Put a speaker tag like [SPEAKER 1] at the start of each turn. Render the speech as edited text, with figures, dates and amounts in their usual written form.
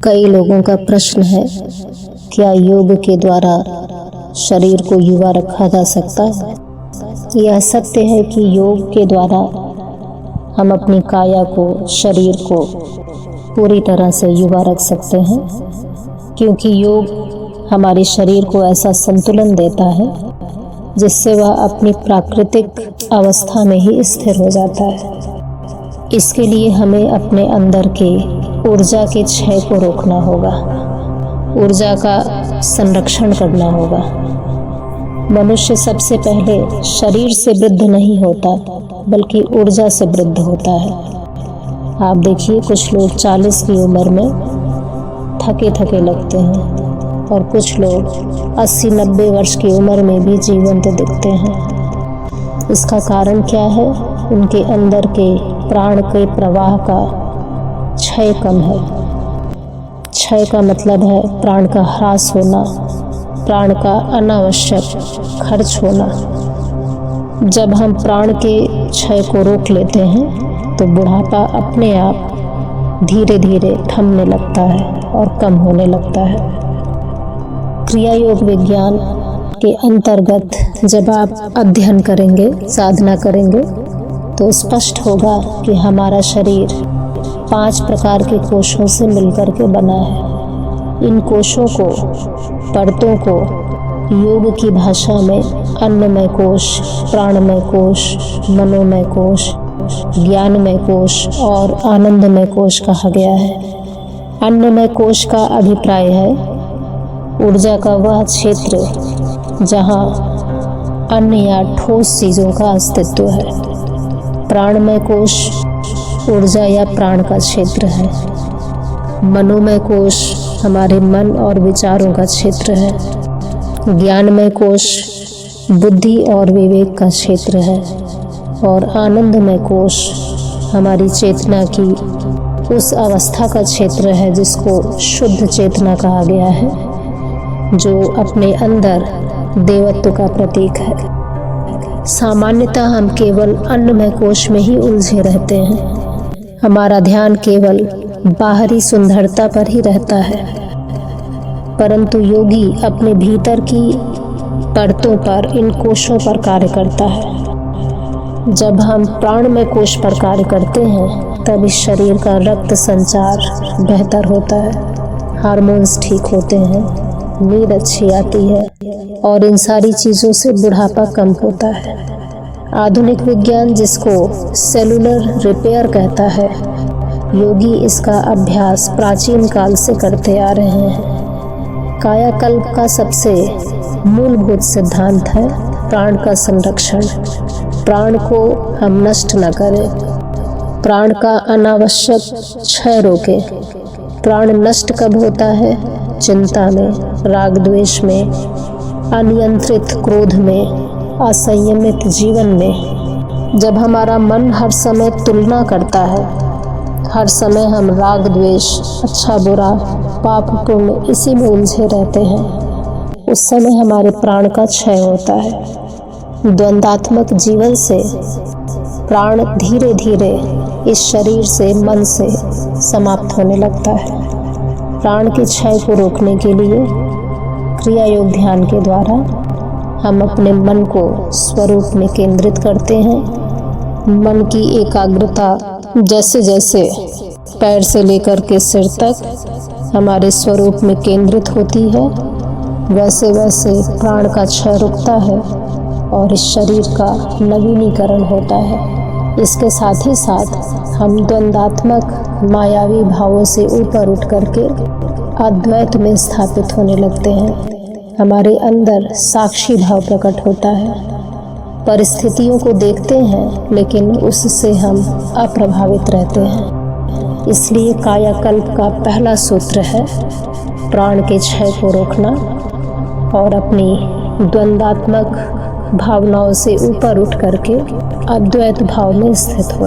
[SPEAKER 1] कई लोगों का प्रश्न है, क्या योग के द्वारा शरीर को युवा रखा जा सकता है? यह सत्य है कि योग के द्वारा हम अपनी काया को, शरीर को पूरी तरह से युवा रख सकते हैं, क्योंकि योग हमारे शरीर को ऐसा संतुलन देता है जिससे वह अपनी प्राकृतिक अवस्था में ही स्थिर हो जाता है। इसके लिए हमें अपने अंदर के ऊर्जा के क्षय को रोकना होगा, ऊर्जा का संरक्षण करना होगा। मनुष्य सबसे पहले शरीर से वृद्ध नहीं होता, बल्कि ऊर्जा से वृद्ध होता है। आप देखिए, कुछ लोग 40 की उम्र में थके थके लगते हैं और कुछ लोग 80-90 वर्ष की उम्र में भी जीवंत दिखते हैं। इसका कारण क्या है? उनके अंदर के प्राण के प्रवाह का क्षय कम है। क्षय का मतलब है प्राण का ह्रास होना, प्राण का अनावश्यक खर्च होना। जब हम प्राण के क्षय को रोक लेते हैं तो बुढ़ापा अपने आप धीरे धीरे थमने लगता है और कम होने लगता है। क्रिया योग विज्ञान के अंतर्गत जब आप अध्ययन करेंगे, साधना करेंगे, तो स्पष्ट होगा कि हमारा शरीर 5 प्रकार के कोशों से मिलकर के बना है। इन कोशों को, परतों को योग की भाषा में अन्नमय कोश, प्राणमय कोश, मनोमय कोश, ज्ञानमय कोश और आनंदमय कोश कहा गया है। अन्नमय कोश का अभिप्राय है ऊर्जा का वह क्षेत्र जहाँ अन्न या ठोस चीज़ों का अस्तित्व है। प्राणमय कोश ऊर्जा या प्राण का क्षेत्र है। मनोमय कोश हमारे मन और विचारों का क्षेत्र है। ज्ञानमय कोश बुद्धि और विवेक का क्षेत्र है। और आनंदमय कोश हमारी चेतना की उस अवस्था का क्षेत्र है जिसको शुद्ध चेतना कहा गया है, जो अपने अंदर देवत्व का प्रतीक है। सामान्यतः हम केवल अन्नमय कोश में ही उलझे रहते हैं। हमारा ध्यान केवल बाहरी सुंदरता पर ही रहता है, परंतु योगी अपने भीतर की परतों पर, इन कोशों पर कार्य करता है। जब हम प्राणमय कोश पर कार्य करते हैं तब इस शरीर का रक्त संचार बेहतर होता है, हार्मोन्स ठीक होते हैं, नींद अच्छी आती है और इन सारी चीज़ों से बुढ़ापा कम होता है। आधुनिक विज्ञान जिसको सेलुलर रिपेयर कहता है, योगी इसका अभ्यास प्राचीन काल से करते आ रहे हैं। कायाकल्प का सबसे मूलभूत सिद्धांत है प्राण का संरक्षण। प्राण को हम नष्ट न करें, प्राण का अनावश्यक क्षय रोकें। प्राण नष्ट कब होता है? चिंता में, राग द्वेष में, अनियंत्रित क्रोध में, असंयमित जीवन में। जब हमारा मन हर समय तुलना करता है, हर समय हम राग द्वेष, अच्छा बुरा, पाप पुण्य इसी में उलझे रहते हैं, उस समय हमारे प्राण का क्षय होता है। द्वंद्वात्मक जीवन से प्राण धीरे धीरे इस शरीर से, मन से समाप्त होने लगता है। प्राण के क्षय को रोकने के लिए क्रिया योग ध्यान के द्वारा हम अपने मन को स्वरूप में केंद्रित करते हैं। मन की एकाग्रता जैसे जैसे पैर से लेकर के सिर तक हमारे स्वरूप में केंद्रित होती है, वैसे वैसे प्राण का क्षय रुकता है और इस शरीर का नवीनीकरण होता है। इसके साथ ही साथ हम द्वंद्वात्मक मायावी भावों से ऊपर उठ करके अद्वैत में स्थापित होने लगते हैं। हमारे अंदर साक्षी भाव प्रकट होता है। परिस्थितियों को देखते हैं लेकिन उससे हम अप्रभावित रहते हैं। इसलिए कायाकल्प का पहला सूत्र है प्राण के क्षय को रोकना और अपनी द्वंद्वात्मक भावनाओं से ऊपर उठ करके अद्वैत भाव में स्थित होना।